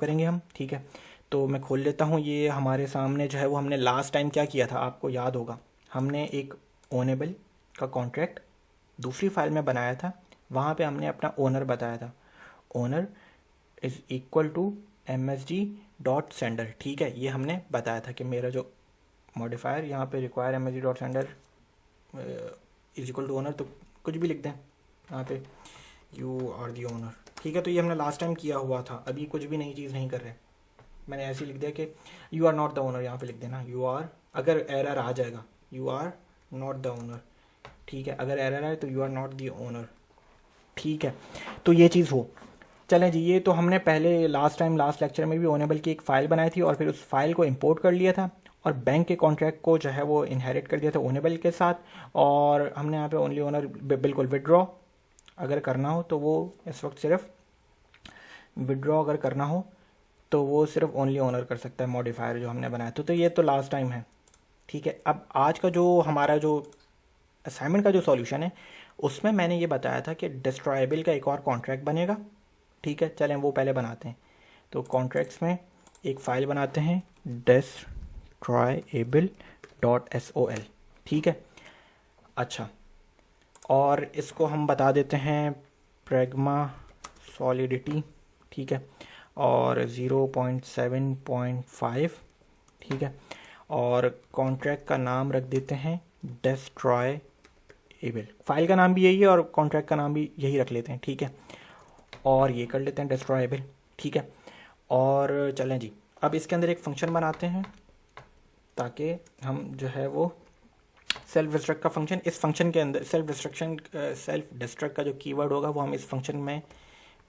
करेंगे हम, ठीक है। तो मैं खोल लेता हूँ, ये हमारे सामने जो है वो हमने लास्ट टाइम क्या किया था आपको याद होगा, हमने एक ओनेबल का कॉन्ट्रैक्ट दूसरी फाइल में बनाया था, वहाँ पे हमने अपना ओनर बताया था, owner is equal to MSD dot sender, ठीक है। ये हमने बताया था कि मेरा जो मॉडिफायर यहाँ पे require MSD dot sender is equal to owner, तो कुछ भी लिख दें यहाँ पे, यू आर दी ओनर, ठीक है। तो ये हमने लास्ट टाइम किया हुआ था, अभी कुछ भी नई चीज़ नहीं कर रहे। मैंने ऐसे लिख दिया कि you are not the owner, यहाँ पे लिख देना यू आर, अगर एरर आ जाएगा you are not the owner, ठीक है। अगर एरर आए तो you are not the owner, ठीक है। तो ये चीज़ हो, चलें जी। ये तो हमने पहले लास्ट लेक्चर में भी ओनेबल की एक फ़ाइल बनाई थी और फिर उस फाइल को इंपोर्ट कर लिया था और बैंक के कॉन्ट्रैक्ट को जो है वो इनहेरिट कर दिया था ओनेबल के साथ, और हमने यहाँ पे ओनली ओनर बिल्कुल विड्रॉ अगर करना हो तो वो इस वक्त सिर्फ विड्रॉ अगर करना हो तो वो सिर्फ ओनली ओनर कर सकता है, मॉडिफायर जो हमने बनाया था। तो ये तो लास्ट टाइम है, ठीक है। अब आज का जो हमारा जो असाइनमेंट का जो सॉल्यूशन है उसमें मैंने ये बताया था कि डिस्ट्रॉयबल का एक और कॉन्ट्रैक्ट बनेगा, ठीक है। चलें वो पहले बनाते हैं। तो कॉन्ट्रैक्ट्स में एक फ़ाइल बनाते हैं डिस्ट्रॉयबल डॉट SOL, ठीक है। अच्छा, और इसको हम बता देते हैं प्रैग्मा सॉलिडिटी, ठीक है, और 0.7.5, ठीक है। और कॉन्ट्रैक्ट का नाम रख देते हैं डिस्ट्रॉयबल, फाइल का नाम भी यही है और कॉन्ट्रैक्ट का नाम भी यही रख लेते हैं, ठीक है। और ये कर लेते हैं डिस्ट्रॉयबल, ठीक है। और चलें जी, अब इसके अंदर एक फंक्शन बनाते हैं ताकि हम जो है वो सेल्फ डिस्ट्रक्ट का फंक्शन, इस फंक्शन के अंदर सेल्फ डिस्ट्रक्ट का जो कीवर्ड होगा वो हम इस फंक्शन में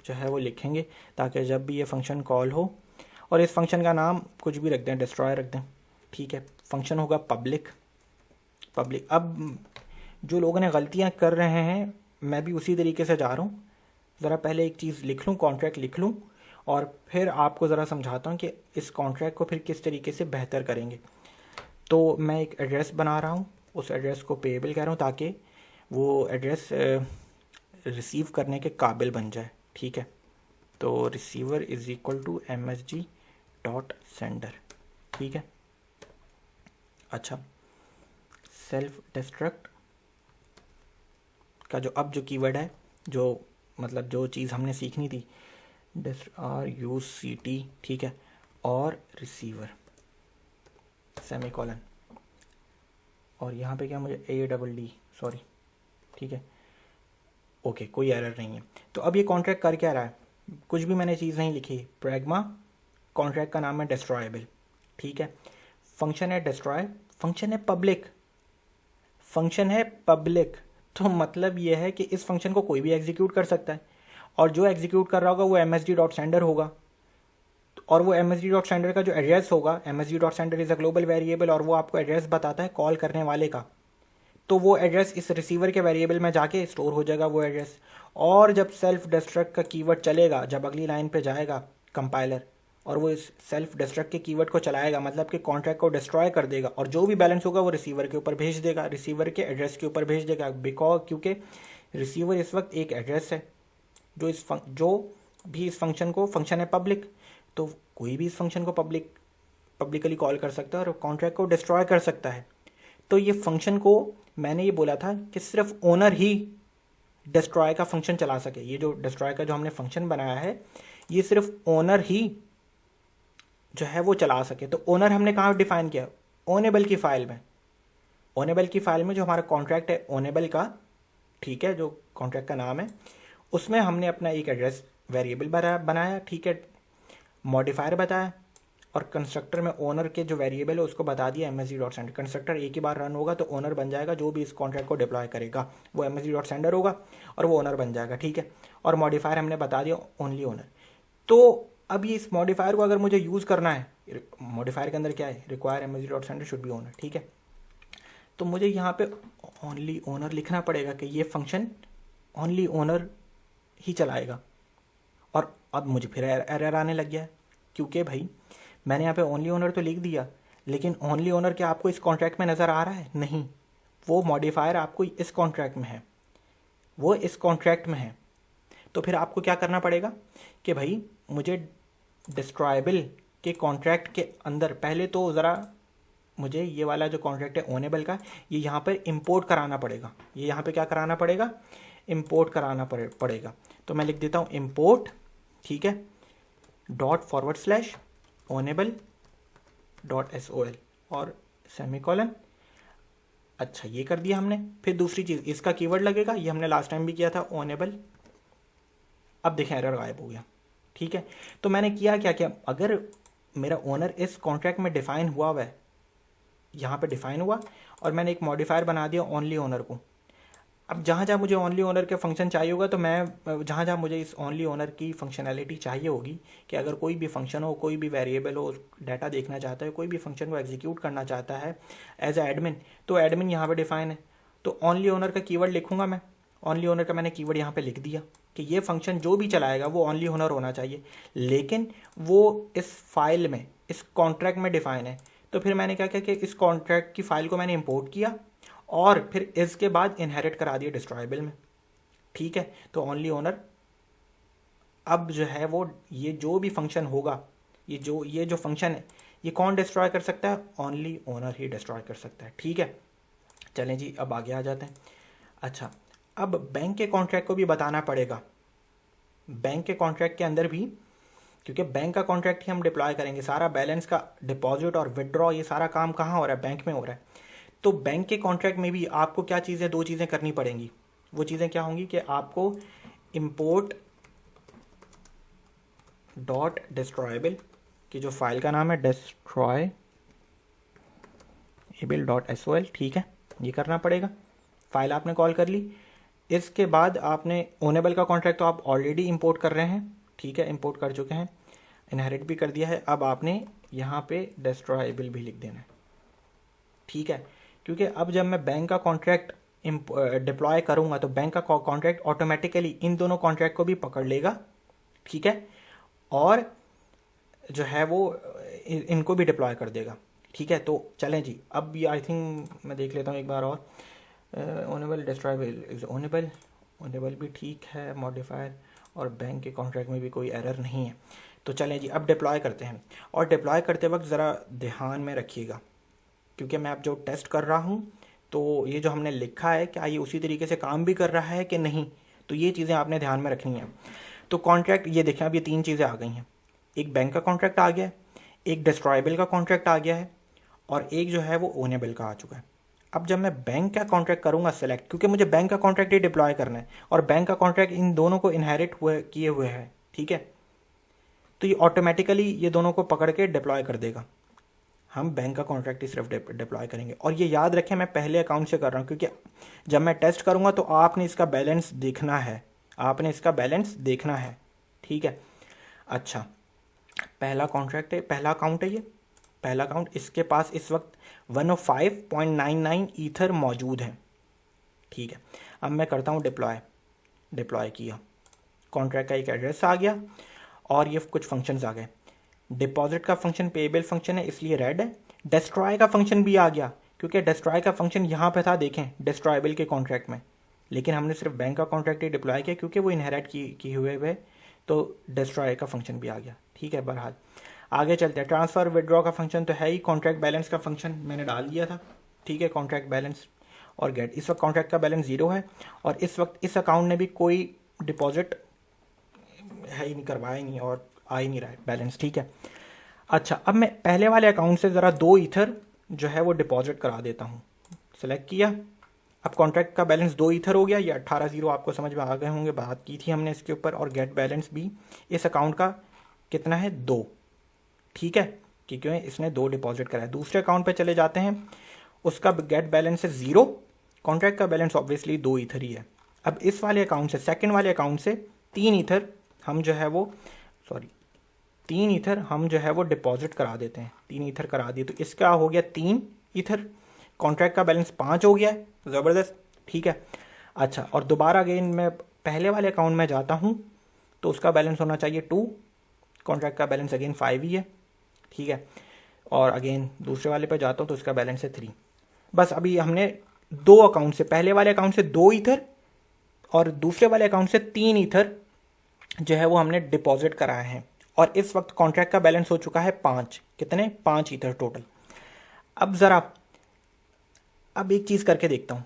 जो है वो लिखेंगे ताकि जब भी ये फंक्शन कॉल हो, और इस फंक्शन का नाम कुछ भी रख दें, डिस्ट्रॉय रख दें, ठीक है। फंक्शन होगा पब्लिक। अब जो लोगों ने गलतियां कर रहे हैं मैं भी उसी तरीके से जा रहा हूँ, ज़रा पहले एक चीज़ लिख लूँ, कॉन्ट्रैक्ट लिख लूँ, और फिर आपको ज़रा समझाता हूँ कि इस कॉन्ट्रैक्ट को फिर किस तरीके से बेहतर करेंगे। तो मैं एक एड्रेस बना रहा हूँ, उस एड्रेस को पेएबल कह रहा हूँ ताकि वो एड्रेस रिसीव करने के काबिल बन जाए, ठीक है। तो receiver is equal to MSD dot sender, ठीक है। अच्छा, सेल्फ डिस्ट्रक्ट का जो अब जो कीवर्ड है, जो मतलब जो चीज़ हमने सीखनी थी, RUCT, ठीक है, और रिसीवर सेमीकोलन, और यहाँ पे क्या मुझे ADD सॉरी, ठीक है, ओके, कोई एरर नहीं है। तो अब ये कॉन्ट्रैक्ट कर क्या रहा है, कुछ भी मैंने चीज़ नहीं लिखी, प्रैग्मा, कॉन्ट्रैक्ट का नाम है डिस्ट्रॉयबल, ठीक है। फंक्शन है डिस्ट्रॉय, फंक्शन है पब्लिक, तो मतलब ये है कि इस फंक्शन को कोई भी एग्जीक्यूट कर सकता है, और जो एग्जीक्यूट कर रहा होगा वो msg.sender होगा, और वो msg.sender का जो एड्रेस होगा, msg.sender is a global variable, और वो आपको एड्रेस बताता है कॉल करने वाले का, तो वो एड्रेस इस रिसीवर के वेरिएबल में जाके स्टोर हो जाएगा वो एड्रेस। और जब सेल्फ डिस्ट्रक्ट का कीवर्ड चलेगा, जब अगली लाइन पे जाएगा कंपाइलर और वो इस सेल्फ डिस्ट्रक्ट के कीवर्ड को चलाएगा, मतलब कि कॉन्ट्रैक्ट को डिस्ट्रॉय कर देगा, और जो भी बैलेंस होगा वो रिसीवर के ऊपर भेज देगा, रिसीवर के एड्रेस के ऊपर भेज देगा, क्योंकि रिसीवर इस वक्त एक एड्रेस है, जो भी इस फंक्शन को, फंक्शन है पब्लिक, तो कोई भी इस फंक्शन को पब्लिकली कॉल कर सकता है और कॉन्ट्रैक्ट को डिस्ट्रॉय कर सकता है। तो ये फंक्शन को मैंने ये बोला था कि सिर्फ ओनर ही डिस्ट्रॉय का फंक्शन चला सके। ये जो डिस्ट्रॉय का जो हमने फंक्शन बनाया है, ये सिर्फ ओनर ही जो है वो चला सके। तो ओनर हमने कहाँ डिफाइन किया? ओनेबल की फाइल में। ओनेबल की फाइल में जो हमारा कॉन्ट्रैक्ट है ओनेबल का, ठीक है, जो कॉन्ट्रैक्ट का नाम है, उसमें हमने अपना एक एड्रेस वेरिएबल बनाया, ठीक है, मॉडिफायर बताया, और कंस्ट्रक्टर में ओनर के जो वेरिएबल है उसको बता दिया msg.sender। कंस्ट्रक्टर एक ही बार रन होगा तो ओनर बन जाएगा, जो भी इस कॉन्ट्रैक्ट को डिप्लॉय करेगा वो msg.sender होगा और वो ओनर बन जाएगा, ठीक है। और मॉडिफायर हमने बता दिया ओनली ओनर। तो अब ये इस मॉडिफायर को अगर मुझे यूज़ करना है, मॉडिफायर के अंदर क्या है, require msg.sender should be owner, ठीक है। तो मुझे यहाँ पे ओनली ओनर लिखना पड़ेगा कि ये फंक्शन ओनली ओनर ही चलाएगा। और अब मुझे फिर एरर आने लग गया है, क्योंकि भाई मैंने यहाँ पे ओनली ओनर तो लिख दिया, लेकिन ओनली ओनर क्या आपको इस कॉन्ट्रैक्ट में नज़र आ रहा है? नहीं, वो मॉडिफायर आपको इस कॉन्ट्रैक्ट में है, वो इस कॉन्ट्रैक्ट में है। तो फिर आपको क्या करना पड़ेगा कि भाई मुझे डिस्ट्रॉयबल के कॉन्ट्रैक्ट के अंदर पहले तो ज़रा मुझे ये वाला जो कॉन्ट्रैक्ट है ओनेबल का, ये यहाँ पर इंपोर्ट कराना पड़ेगा। ये यहाँ पे क्या कराना पड़ेगा? इंपोर्ट कराना पड़ेगा। तो मैं लिख देता हूँ इंपोर्ट, ठीक है, ./ enable.sol और सेमीकोलन। अच्छा, ये कर दिया हमने। फिर दूसरी चीज़, इसका कीवर्ड लगेगा, ये हमने लास्ट टाइम भी किया था, ओनेबल। अब देखें एरर गायब हो गया, ठीक है। तो मैंने किया क्या, अगर मेरा ओनर इस कॉन्ट्रैक्ट में डिफाइन हुआ है, यहाँ पे डिफाइन हुआ, और मैंने एक मॉडिफायर बना दिया ओनली ओनर को। अब जहाँ जहाँ मुझे ओनली ओनर के फंक्शन चाहिए होगा, तो मैं जहाँ जहाँ मुझे इस ओनली ओनर की फंक्शनैलिटी चाहिए होगी कि अगर कोई भी फंक्शन हो, कोई भी वेरिएबल हो, डाटा देखना चाहता है, कोई भी फंक्शन को एग्जीक्यूट करना चाहता है एज ए एडमिन, तो एडमिन यहाँ पे डिफाइन है, तो ओनली ओनर का कीवर्ड लिखूंगा मैं। ओनली ओनर का मैंने कीवर्ड यहाँ पे लिख दिया कि ये फंक्शन जो भी चलाएगा वो ओनली ओनर होना चाहिए, लेकिन वो इस फाइल में, इस कॉन्ट्रैक्ट में डिफाइन है। तो फिर मैंने क्या किया कि इस कॉन्ट्रैक्ट की फाइल को मैंने इंपोर्ट किया और फिर इसके बाद इनहेरिट करा दिया डिस्ट्रॉयबल में, ठीक है। तो ओनली ओनर अब जो है वो ये जो भी फंक्शन होगा, ये जो फंक्शन है, ये कौन डिस्ट्रॉय कर सकता है? ओनली ओनर ही डिस्ट्रॉय कर सकता है, ठीक है। चलें जी, अब आगे आ जाते हैं। अच्छा, अब बैंक के कॉन्ट्रैक्ट को भी बताना पड़ेगा। बैंक के कॉन्ट्रैक्ट के अंदर भी, क्योंकि बैंक का कॉन्ट्रैक्ट ही हम डिप्लॉय करेंगे, सारा बैलेंस का डिपॉजिट और विदड्रॉ, ये सारा काम कहाँ हो रहा है? बैंक में हो रहा है। तो बैंक के कॉन्ट्रैक्ट में भी आपको क्या चीज़ें, दो चीज़ें करनी पड़ेंगी। वो चीज़ें क्या होंगी कि आपको इंपोर्ट .destroyable की जो फाइल का नाम है destroyable.sol, ठीक है, ये करना पड़ेगा। फाइल आपने कॉल कर ली। इसके बाद आपने ओनेबल का कॉन्ट्रैक्ट तो आप ऑलरेडी इंपोर्ट कर रहे हैं, ठीक है, इंपोर्ट कर चुके हैं, इनहेरिट भी कर दिया है। अब आपने यहाँ पे destroyable भी लिख देना है, ठीक है, क्योंकि अब जब मैं बैंक का कॉन्ट्रैक्ट डिप्लॉय करूँगा तो बैंक का कॉन्ट्रैक्ट ऑटोमेटिकली इन दोनों कॉन्ट्रैक्ट को भी पकड़ लेगा, ठीक है, और जो है वो इनको भी डिप्लॉय कर देगा, ठीक है। तो चलें जी, अब ये आई थिंक मैं देख लेता हूँ एक बार और। ओनेबल डिस्ट्रॉयबल, ओनेबल भी ठीक है, मॉडिफायर, और बैंक के कॉन्ट्रैक्ट में भी कोई एरर नहीं है। तो चलें जी, अब डिप्लॉय करते हैं। और डिप्लॉय करते वक्त ज़रा ध्यान में रखिएगा, क्योंकि मैं अब जो टेस्ट कर रहा हूँ तो ये जो हमने लिखा है क्या ये उसी तरीके से काम भी कर रहा है कि नहीं, तो ये चीज़ें आपने ध्यान में रखनी है। तो कॉन्ट्रैक्ट ये देखें, अब ये तीन चीज़ें आ गई हैं, एक बैंक का कॉन्ट्रैक्ट आ गया है, एक डिस्ट्रॉयबल का कॉन्ट्रैक्ट आ गया है, और एक जो है वो ओनेबल का आ चुका है। अब जब मैं बैंक का कॉन्ट्रैक्ट करूँगा सेलेक्ट, क्योंकि मुझे बैंक का कॉन्ट्रैक्ट ही डिप्लॉय करना है और बैंक का कॉन्ट्रैक्ट इन दोनों को इनहेरिट किए हुए है, ठीक है, तो ये ऑटोमेटिकली ये दोनों को पकड़ के डिप्लॉय कर देगा। हम बैंक का कॉन्ट्रैक्ट ही सिर्फ डिप्लॉय करेंगे। और ये याद रखें, मैं पहले अकाउंट से कर रहा हूँ, क्योंकि जब मैं टेस्ट करूँगा तो आपने इसका बैलेंस देखना है, आपने इसका बैलेंस देखना है, ठीक है। अच्छा, पहला कॉन्ट्रैक्ट है, पहला अकाउंट है ये, पहला अकाउंट, इसके पास इस वक्त 105.99 ईथर मौजूद है, ठीक है। अब मैं करता हूँ डिप्लॉय किया, कॉन्ट्रैक्ट का एक एड्रेस आ गया और ये कुछ फंक्शंस आ गए। डिपॉजिट का फंक्शन पेएबल फंक्शन है इसलिए रेड है। डिस्ट्रॉय का फंक्शन भी आ गया, क्योंकि डिस्ट्रॉय का फंक्शन यहाँ पे था, देखें डिस्ट्रॉयबल के कॉन्ट्रैक्ट में, लेकिन हमने सिर्फ बैंक का कॉन्ट्रैक्ट ही डिप्लॉय किया क्योंकि वो इनहेरिट किए हुए तो डिस्ट्रॉय का फंक्शन भी आ गया, ठीक है। बहरहाल आगे चलते हैं। ट्रांसफ़र विड्रॉ का फंक्शन तो है ही, कॉन्ट्रैक्ट बैलेंस का फंक्शन मैंने डाल दिया था, ठीक है। कॉन्ट्रैक्ट बैलेंस और गेट, इस वक्त कॉन्ट्रैक्ट का बैलेंस 0 है और इस वक्त इस अकाउंट ने भी कोई डिपॉजिट है ही नहीं, करवाया ही नहीं और आ ही नहीं रहा है बैलेंस, ठीक है। अच्छा, अब मैं पहले वाले अकाउंट से ज़रा 2 ईथर जो है वो डिपॉजिट करा देता हूँ। सेलेक्ट किया, अब कॉन्ट्रैक्ट का बैलेंस 2 ईथर हो गया, ये 18 आपको समझ में आ गए होंगे, बात की थी हमने इसके ऊपर। और गेट बैलेंस भी इस अकाउंट का कितना है, 2, ठीक है, क्योंकि इसने 2 डिपॉजिट कराया। दूसरे अकाउंट पे चले जाते हैं, उसका गेट बैलेंस है 0, कॉन्ट्रैक्ट का बैलेंस ऑब्वियसली 2 ईथर ही है। अब इस वाले अकाउंट से, सेकंड वाले अकाउंट से 3 ईथर हम जो है वो 3 ईथर हम जो है वो डिपॉजिट करा देते हैं। 3 ईथर करा दिए तो इसका हो गया 3 ईथर, कॉन्ट्रैक्ट का बैलेंस 5 हो गया है, ज़बरदस्त, ठीक है। अच्छा, और दोबारा अगेन मैं पहले वाले अकाउंट में जाता हूँ तो उसका बैलेंस होना चाहिए 2, कॉन्ट्रैक्ट का बैलेंस अगेन 5 ही है, ठीक है। और अगेन दूसरे वाले पर जाता हूँ तो उसका बैलेंस है 3। बस अभी हमने 2 अकाउंट से, पहले वाले अकाउंट से 2 ईथर और दूसरे वाले अकाउंट से 3 ईथर जो है वो हमने डिपॉजिट कराए हैं और इस वक्त कॉन्ट्रैक्ट का बैलेंस हो चुका है 5, कितने, 5 ईथर टोटल। अब ज़रा अब एक चीज़ करके देखता हूँ,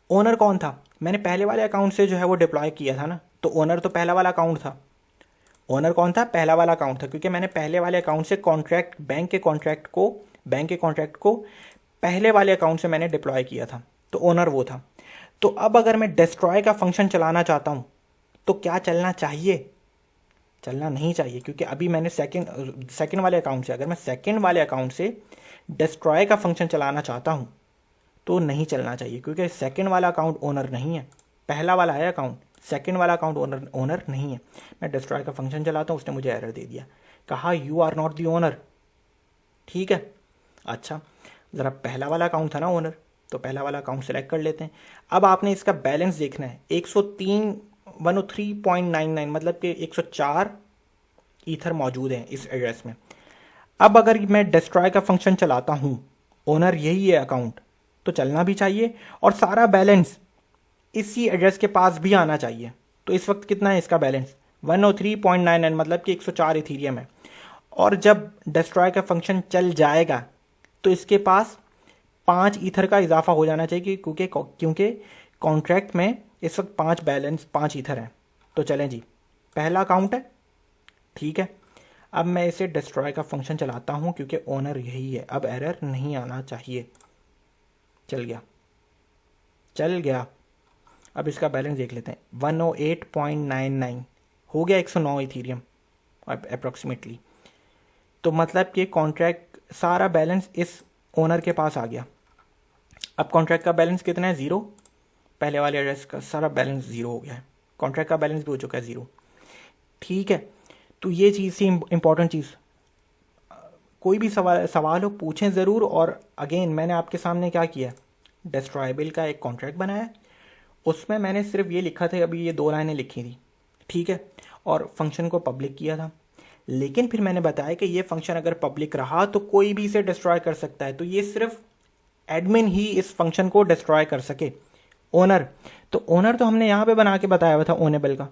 ओनर कौन था, मैंने पहले वाले अकाउंट से जो है वो डिप्लॉय किया था ना, तो ओनर तो पहला वाला अकाउंट था। ओनर कौन था, पहला वाला अकाउंट था, क्योंकि मैंने पहले वाले अकाउंट से कॉन्ट्रैक्ट, बैंक के कॉन्ट्रैक्ट को पहले वाले अकाउंट से मैंने डिप्लॉय किया था, तो ओनर वो था। तो अब अगर मैं डिस्ट्रॉय का फंक्शन चलाना चाहता हूँ तो क्या चलना चाहिए, चलना नहीं चाहिए, क्योंकि अभी मैंने सेकंड वाले अकाउंट से, अगर मैं सेकंड वाले अकाउंट से डिस्ट्रॉय का फंक्शन चलाना चाहता हूँ तो नहीं चलना चाहिए, क्योंकि सेकंड वाला अकाउंट ओनर नहीं है, पहला वाला है अकाउंट, सेकंड वाला अकाउंट ओनर नहीं है। मैं डिस्ट्रॉय का फंक्शन चलाता हूँ, उसने मुझे एरर दे दिया, कहा you are not the owner, ठीक है। अच्छा, ज़रा पहला वाला अकाउंट था ना ओनर, तो पहला वाला अकाउंट सेलेक्ट कर लेते हैं। अब आपने इसका बैलेंस देखना है, 103.99 मतलब कि 104 ईथर मौजूद हैं इस एड्रेस में। अब अगर मैं डिस्ट्रॉय का फंक्शन चलाता हूँ, ओनर यही है अकाउंट, तो चलना भी चाहिए और सारा बैलेंस इसी एड्रेस के पास भी आना चाहिए। तो इस वक्त कितना है इसका बैलेंस, 103.99 मतलब कि 104 इथीरियम है। और जब डिस्ट्रॉय का फंक्शन चल जाएगा तो इसके पास 5 ईथर का इजाफा हो जाना चाहिए, क्योंकि कॉन्ट्रैक्ट में इस वक्त 5 ईथर है। तो चलें जी, पहला अकाउंट है, ठीक है। अब मैं इसे डिस्ट्रॉय का फंक्शन चलाता हूँ क्योंकि ओनर यही है, अब एरर नहीं आना चाहिए। चल गया। अब इसका बैलेंस देख लेते हैं, 108.99 हो गया, 109 इथीरियम अप्रॉक्सीमेटली। तो मतलब कि कॉन्ट्रैक्ट सारा बैलेंस इस ओनर के पास आ गया। अब कॉन्ट्रैक्ट का बैलेंस कितना है, 0, पहले वाले एड्रेस का सारा बैलेंस 0 हो गया है, कॉन्ट्रैक्ट का बैलेंस भी हो चुका है 0, ठीक है। तो ये चीज़ थी इंपॉर्टेंट चीज़। कोई भी सवाल हो पूछें ज़रूर। और अगेन मैंने आपके सामने क्या किया, डिस्ट्रॉयबल का एक कॉन्ट्रैक्ट बनाया, उसमें मैंने सिर्फ ये लिखा था, अभी ये 2 लाइनें लिखी थी, ठीक है, और फंक्शन को पब्लिक किया था। लेकिन फिर मैंने बताया कि ये फंक्शन अगर पब्लिक रहा तो कोई भी इसे डिस्ट्रॉय कर सकता है, तो ये सिर्फ एडमिन ही इस फंक्शन को डिस्ट्रॉय कर सके, ओनर। तो ओनर तो हमने यहाँ पे बना के बताया हुआ था ओनेबल का।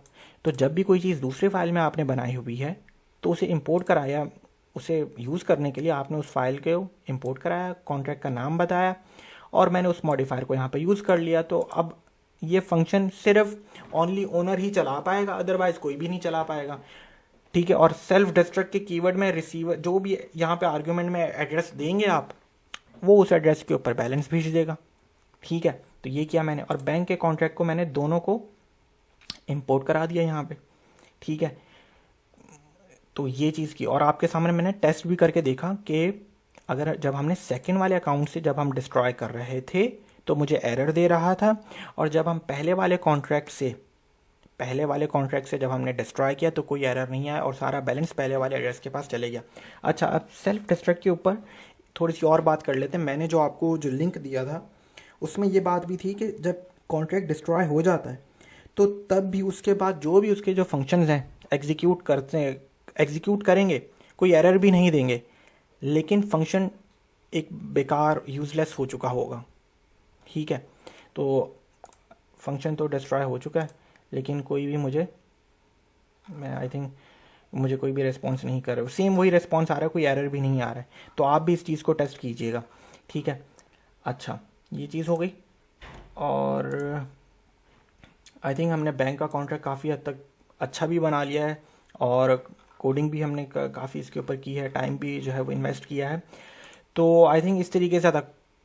तो जब भी कोई चीज़ दूसरे फाइल में आपने बनाई हुई है तो उसे इंपोर्ट कराया, उसे यूज़ करने के लिए आपने उस फाइल को इंपोर्ट कराया, कॉन्ट्रैक्ट का नाम बताया और मैंने उस मॉडिफायर को यहाँ पे यूज़ कर लिया। तो अब ये फंक्शन सिर्फ ओनली ओनर ही चला पाएगा, अदरवाइज कोई भी नहीं चला पाएगा, ठीक है। और सेल्फ डिस्ट्रक्ट के कीवर्ड में रिसीवर जो भी यहाँ पे आर्ग्यूमेंट में एड्रेस देंगे आप, वो उस एड्रेस के ऊपर बैलेंस भेज देगा, ठीक है। तो ये किया मैंने, और बैंक के कॉन्ट्रैक्ट को मैंने दोनों को इंपोर्ट करा दिया यहाँ पे, ठीक है। तो ये चीज़ की, और आपके सामने मैंने टेस्ट भी करके देखा कि अगर जब हमने सेकंड वाले अकाउंट से जब हम डिस्ट्रॉय कर रहे थे तो मुझे एरर दे रहा था, और जब हम पहले वाले कॉन्ट्रैक्ट से पहले वाले कॉन्ट्रैक्ट से जब हमने डिस्ट्रॉय किया तो कोई एरर नहीं आया और सारा बैलेंस पहले वाले एड्रेस के पास चले गया। अच्छा, अब सेल्फ डिस्ट्रक्ट के ऊपर थोड़ी सी और बात कर लेते हैं। मैंने जो आपको जो लिंक दिया था उसमें ये बात भी थी कि जब कॉन्ट्रैक्ट डिस्ट्रॉय हो जाता है तो तब भी उसके बाद जो भी उसके जो फंक्शंस हैं एग्जीक्यूट करेंगे, कोई एरर भी नहीं देंगे, लेकिन फंक्शन एक बेकार यूज़लेस हो चुका होगा। ठीक है, तो फंक्शन तो डिस्ट्रॉय हो चुका है लेकिन कोई भी आई थिंक मुझे कोई भी रिस्पॉन्स नहीं कर रहा है, सेम वही रिस्पॉन्स आ रहा है, कोई एरर भी नहीं आ रहा है। तो आप भी इस चीज़ को टेस्ट कीजिएगा। ठीक है, अच्छा ये चीज़ हो गई। और आई थिंक हमने बैंक का कॉन्ट्रैक्ट काफ़ी हद तक अच्छा भी बना लिया है और कोडिंग भी हमने काफ़ी इसके ऊपर की है, टाइम भी जो है वो इन्वेस्ट किया है। तो आई थिंक इस तरीके से था।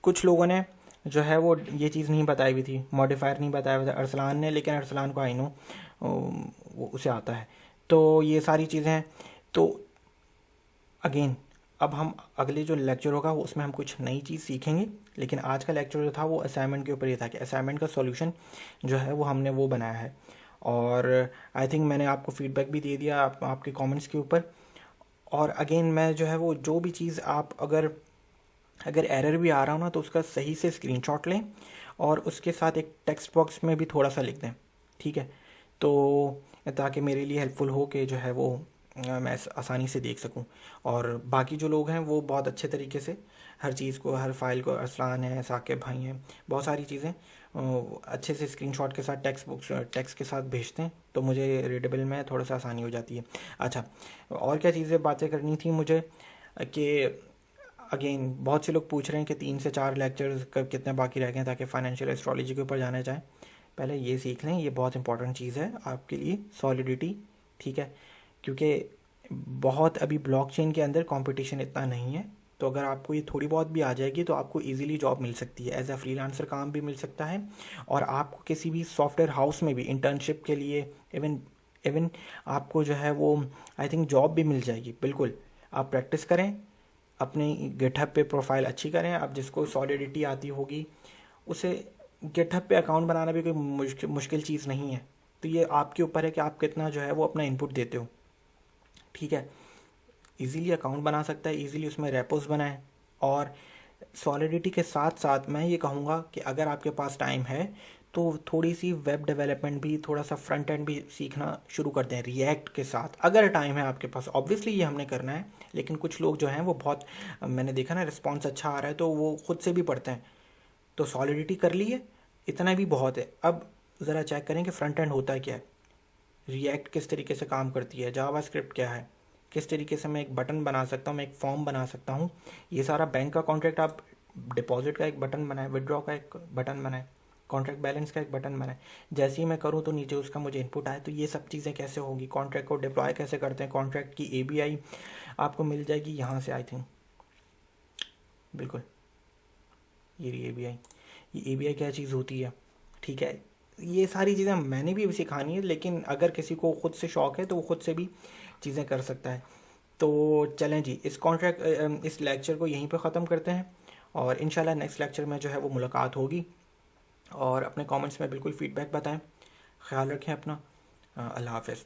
कुछ लोगों ने जो है वो ये चीज़ नहीं बताई हुई थी, मॉडिफायर नहीं बताया हुआ था अरसलान ने, लेकिन अरसलान को आई नो वो उसे आता है। तो ये सारी चीज़ें हैं। तो अगेन अब हम अगले जो लेक्चर होगा वो उसमें हम कुछ नई चीज़ सीखेंगे, लेकिन आज का लेक्चर जो था वो असाइनमेंट के ऊपर ये था कि असाइनमेंट का सॉल्यूशन जो है वो हमने वो बनाया है। और आई थिंक मैंने आपको फीडबैक भी दे दिया आपके कमेंट्स के ऊपर। और अगेन मैं जो है वो जो भी चीज़ आप अगर एरर भी आ रहा हो ना तो उसका सही से स्क्रीनशॉट लें और उसके साथ एक टेक्स्ट बॉक्स में भी थोड़ा सा लिख दें। ठीक है, तो ताकि मेरे लिए हेल्पफुल हो कि जो है वो मैं आसानी से देख सकूं। और बाकी जो लोग हैं वो बहुत अच्छे तरीके से हर चीज़ को, हर फाइल को, अरसलान है, साकिब भाई हैं, बहुत सारी चीज़ें अच्छे से स्क्रीनशॉट के साथ टेक्स्ट के साथ भेजते हैं, तो मुझे रीडेबल में थोड़ा सा आसानी हो जाती है। अच्छा, और क्या चीज़ें बातें करनी थी मुझे कि अगेन बहुत से लोग पूछ रहे हैं कि 3 से 4 लेक्चर्स कब कितने बाकी रह गए ताकि फाइनेंशियल एस्ट्रोलॉजी के ऊपर जाना चाहें। पहले ये सीख लें, ये बहुत इंपॉर्टेंट चीज़ है आपके लिए, सॉलिडिटी। ठीक है, क्योंकि बहुत अभी ब्लॉकचेन के अंदर कंपटीशन इतना नहीं है, तो अगर आपको ये थोड़ी बहुत भी आ जाएगी तो आपको इजीली जॉब मिल सकती है, एज अ फ्रीलांसर काम भी मिल सकता है और आपको किसी भी सॉफ्टवेयर हाउस में भी इंटर्नशिप के लिए इवन आपको जो है वो आई थिंक जॉब भी मिल जाएगी। बिल्कुल, आप प्रैक्टिस करें, अपनी गिटहब पे प्रोफाइल अच्छी करें। अब जिसको सॉलिडिटी आती होगी उसे गिटहब पे अकाउंट बनाना भी कोई मुश्किल चीज़ नहीं है। तो ये आपके ऊपर है कि आप कितना जो है वो अपना इनपुट देते हो। ठीक है, इजीली अकाउंट बना सकता है, इजीली उसमें रेपोस बनाएं। और सॉलिडिटी के साथ साथ मैं ये कहूँगा कि अगर आपके पास टाइम है तो थोड़ी सी वेब डेवलपमेंट भी, थोड़ा सा फ्रंट एंड भी सीखना शुरू कर दें रिएक्ट के साथ, अगर टाइम है आपके पास। ऑब्वियसली ये हमने करना है, लेकिन कुछ लोग जो हैं वो बहुत, मैंने देखा ना रिस्पॉन्स अच्छा आ रहा है तो वो खुद से भी पढ़ते हैं। तो सॉलिडिटी कर ली है, इतना भी बहुत है। अब ज़रा चेक करें कि फ्रंट एंड होता है क्या है, रिएक्ट किस तरीके से काम करती है, जावास्क्रिप्ट क्या है, किस तरीके से मैं एक बटन बना सकता हूँ, मैं एक फॉर्म बना सकता हूँ। ये सारा बैंक का कॉन्ट्रैक्ट, आप डिपॉजिट का एक बटन बनाए, विड्रॉ का एक बटन बनाए, कॉन्ट्रैक्ट बैलेंस का एक बटन बनाए, जैसे ही मैं करूँ तो नीचे उसका मुझे इनपुट आए। तो ये सब चीज़ें कैसे होगी, कॉन्ट्रैक्ट को डिप्लॉय कैसे करते हैं, कॉन्ट्रैक्ट की API आपको मिल जाएगी यहाँ से आई थिंक। बिल्कुल, ये रही API। ये API क्या चीज़ होती है, ठीक है। ये सारी चीज़ें मैंने भी सिखानी है, लेकिन अगर किसी को खुद से शौक है तो वो खुद से भी चीज़ें कर सकता है। तो चलें जी, इस लेक्चर को यहीं पे ख़त्म करते हैं और इंशाल्लाह नेक्स्ट लेक्चर में जो है वो मुलाकात होगी। और अपने कमेंट्स में बिल्कुल फ़ीडबैक बताएं। ख्याल रखें अपना। अल्लाह हाफ़िज़।